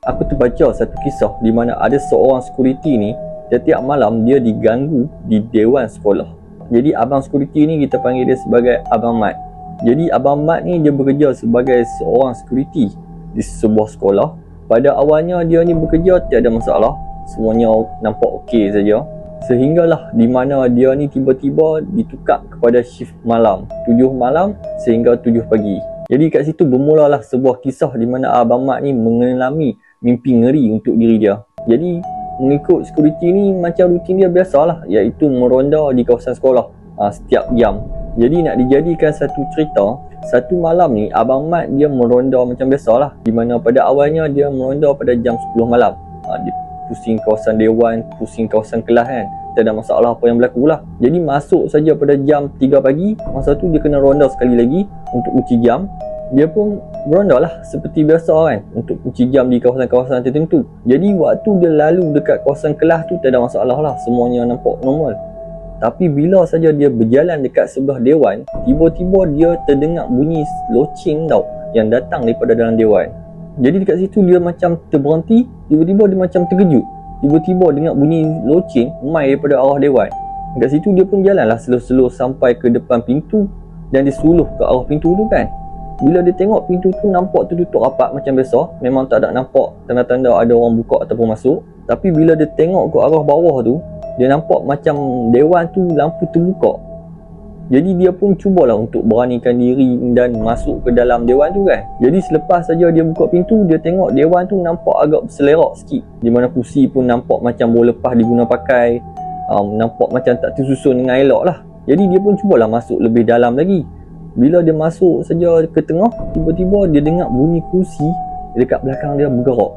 Aku terbaca satu kisah di mana ada seorang security ni, setiap malam dia diganggu di dewan sekolah. Jadi abang security ni kita panggil dia sebagai Abang Mat. Jadi Abang Mat ni dia bekerja sebagai seorang security di sebuah sekolah. Pada awalnya dia ni bekerja tiada masalah, semuanya nampak okey saja. Sehinggalah di mana dia ni tiba-tiba ditukar kepada shift malam, 7 malam sehingga 7 pagi. Jadi kat situ bermulalah sebuah kisah di mana Abang Mat ni mengalami mimpi ngeri untuk diri dia. Jadi mengikut security ni macam rutin dia biasalah, iaitu meronda di kawasan sekolah setiap jam. Jadi nak dijadikan satu cerita, satu malam ni Abang Mat dia meronda macam biasalah, di mana pada awalnya dia meronda pada jam 10 malam. Dia pusing kawasan dewan, pusing kawasan kelas kan, tak ada masalah apa yang berlaku lah. Jadi masuk saja pada jam 3 pagi, masa tu dia kena ronda sekali lagi untuk uji jam. Dia pun beronda lah seperti biasa kan, untuk uji jam di kawasan-kawasan tertentu. Jadi waktu dia lalu dekat kawasan kelas tu tak ada masalah lah, semuanya nampak normal. Tapi bila saja dia berjalan dekat sebelah dewan, tiba-tiba dia terdengar bunyi loceng tau yang datang daripada dalam dewan. Jadi dekat situ dia macam terberhenti, tiba-tiba dia macam terkejut. Tiba-tiba dengar bunyi loceng mai daripada arah dewan. Dekat situ dia pun jalanlah slow-slow sampai ke depan pintu dan dia suluh ke arah pintu tu kan. Bila dia tengok pintu tu nampak tertutup rapat macam biasa, memang tak ada nampak tanda-tanda ada orang buka ataupun masuk. Tapi bila dia tengok ke arah bawah tu, dia nampak macam dewan tu lampu terbuka. Jadi dia pun cubalah untuk beranikan diri dan masuk ke dalam dewan tu kan. Jadi selepas saja dia buka pintu, dia tengok dewan tu nampak agak berselerak sikit, di mana kursi pun nampak macam baru lepas diguna pakai, nampak macam tak tersusun dengan elok lah. Jadi dia pun cubalah masuk lebih dalam lagi. Bila dia masuk saja ke tengah, tiba-tiba dia dengar bunyi kursi dekat belakang dia bergerak.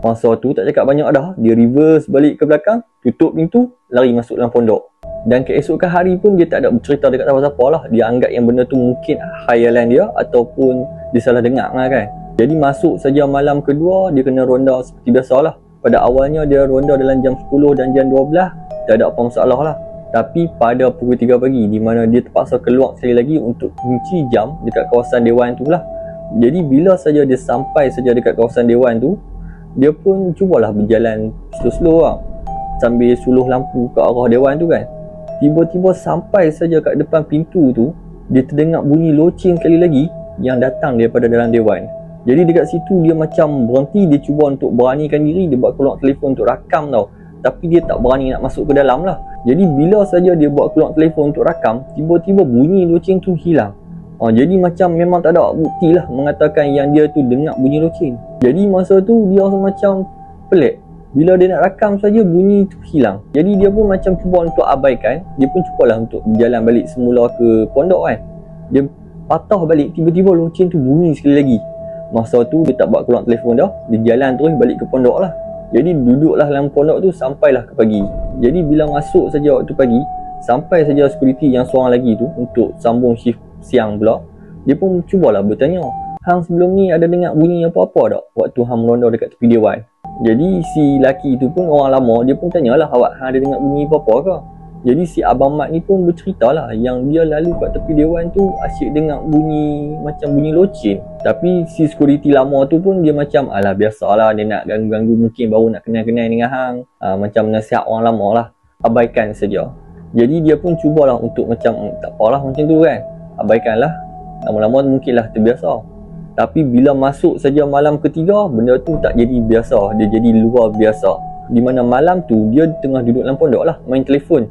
Masa tu tak cakap banyak dah, dia reverse balik ke belakang, tutup pintu, lari masuk dalam pondok. Dan keesokan hari pun dia tak ada bercerita dekat siapa-siapa lah. Dia anggap yang benda tu mungkin khayalan dia ataupun dia salah dengar lah kan. Jadi masuk saja malam kedua, dia kena ronda seperti biasalah. Pada awalnya dia ronda dalam jam 10 dan jam 12, tak ada apa masalah lah. Tapi pada pukul 3 pagi, di mana dia terpaksa keluar sekali lagi untuk kunci jam dekat kawasan dewan tu lah. Jadi bila saja dia sampai saja dekat kawasan dewan tu, dia pun cubalah berjalan slow-slow lah, sambil suluh lampu ke arah dewan tu kan. Tiba-tiba sampai saja kat depan pintu tu, dia terdengar bunyi loceng sekali lagi yang datang daripada dalam dewan. Jadi dekat situ dia macam berhenti, dia cuba untuk beranikan diri, dia buat keluar telefon untuk rakam tau. Tapi dia tak berani nak masuk ke dalam lah. Jadi bila saja dia buat keluar telefon untuk rakam, tiba-tiba bunyi loceng tu hilang. Jadi macam memang tak ada bukti lah mengatakan yang dia tu dengar bunyi loceng. Jadi masa tu dia macam pelik. Bila dia nak rakam saja bunyi tu hilang. Jadi dia pun macam cuba untuk abaikan. Dia pun cubalah untuk berjalan balik semula ke pondok kan. Dia patah balik, tiba-tiba loceng tu bunyi sekali lagi. Masa tu dia tak buat keluar telefon dah, dia jalan terus balik ke pondok lah. Jadi duduklah dalam pondok tu sampailah ke pagi. Jadi bila masuk saja waktu pagi, sampai saja security yang seorang lagi tu untuk sambung shift siang pula, dia pun cubalah bertanya, hang sebelum ni ada dengar bunyi apa-apa tak waktu hang meronda dekat tepi dewan? Jadi si laki tu pun orang lama, dia pun tanyalah, awak hang ada dengar bunyi apa-apa ke? Jadi si Abang Mat ni pun berceritalah yang dia lalu kat tepi dewan tu asyik dengar bunyi macam bunyi loceng. Tapi si security lama tu pun dia macam, alah biasalah, dia nak ganggu-ganggu, mungkin baru nak kenal-kenal dengan hang, macam nasihat orang lama lah, abaikan saja. Jadi dia pun cubalah untuk macam tak apalah macam tu kan, abaikanlah, lama-lama mungkinlah terbiasa. Tapi bila masuk saja malam ketiga, benda tu tak jadi biasa, dia jadi luar biasa. Di mana malam tu dia tengah duduk dalam pondok lah, main telefon.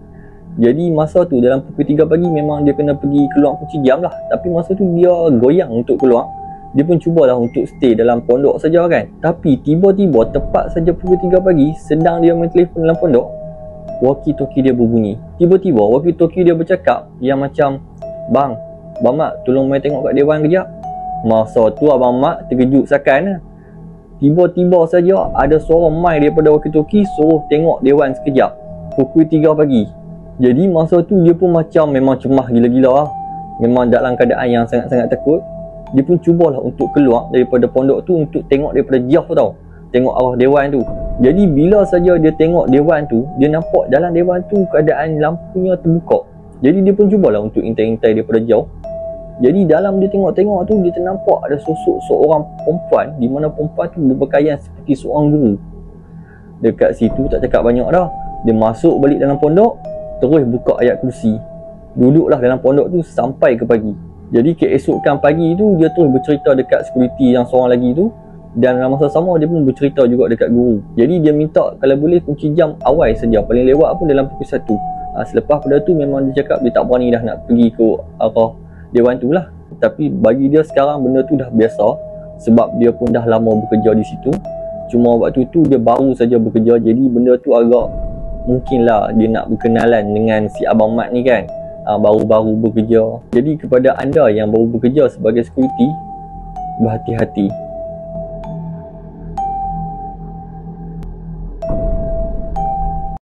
Jadi masa tu dalam pukul 3 pagi memang dia kena pergi keluar kunci jam lah. Tapi masa tu dia goyang untuk keluar. Dia pun cubalah untuk stay dalam pondok saja kan. Tapi tiba-tiba tepat saja pukul 3 pagi, sedang dia main telefon dalam pondok, walkie-talkie dia berbunyi. Tiba-tiba walkie-talkie dia bercakap yang macam, Bang Mat, tolong main tengok kat dewan kejap. Masa tu Abang Mat terkejut sakan lah. Tiba-tiba saja ada suara mai daripada walkie-talkie suruh tengok dewan sekejap. Pukul 3 pagi. Jadi masa tu dia pun macam memang cemas gila-gila lah. Memang dalam keadaan yang sangat-sangat takut. Dia pun cubalah untuk keluar daripada pondok tu untuk tengok daripada jauh tau, tengok arah dewan tu. Jadi bila saja dia tengok dewan tu, dia nampak dalam dewan tu keadaan lampunya terbuka. Jadi dia pun cubalah untuk intai-intai daripada jauh. Jadi dalam dia tengok-tengok tu, dia ternampak ada sosok seorang perempuan, di mana perempuan tu berpakaian seperti seorang guru. Dekat situ tak cakap banyak dah, dia masuk balik dalam pondok, terus buka ayat kursi, duduklah dalam pondok tu sampai ke pagi. Jadi keesokan pagi tu, dia terus bercerita dekat security yang seorang lagi tu, dan dalam masa sama dia pun bercerita juga dekat guru. Jadi dia minta kalau boleh kunci jam awal saja, paling lewat pun dalam pukul 1. Selepas pada tu memang dia cakap dia tak berani dah nak pergi ke arah dewan tu lah. Tapi bagi dia sekarang benda tu dah biasa, sebab dia pun dah lama bekerja di situ. Cuma waktu tu dia baru saja bekerja, jadi benda tu agak mungkinlah dia nak berkenalan dengan si Abang Mat ni kan, baru-baru bekerja. Jadi kepada anda yang baru bekerja sebagai security, berhati-hati.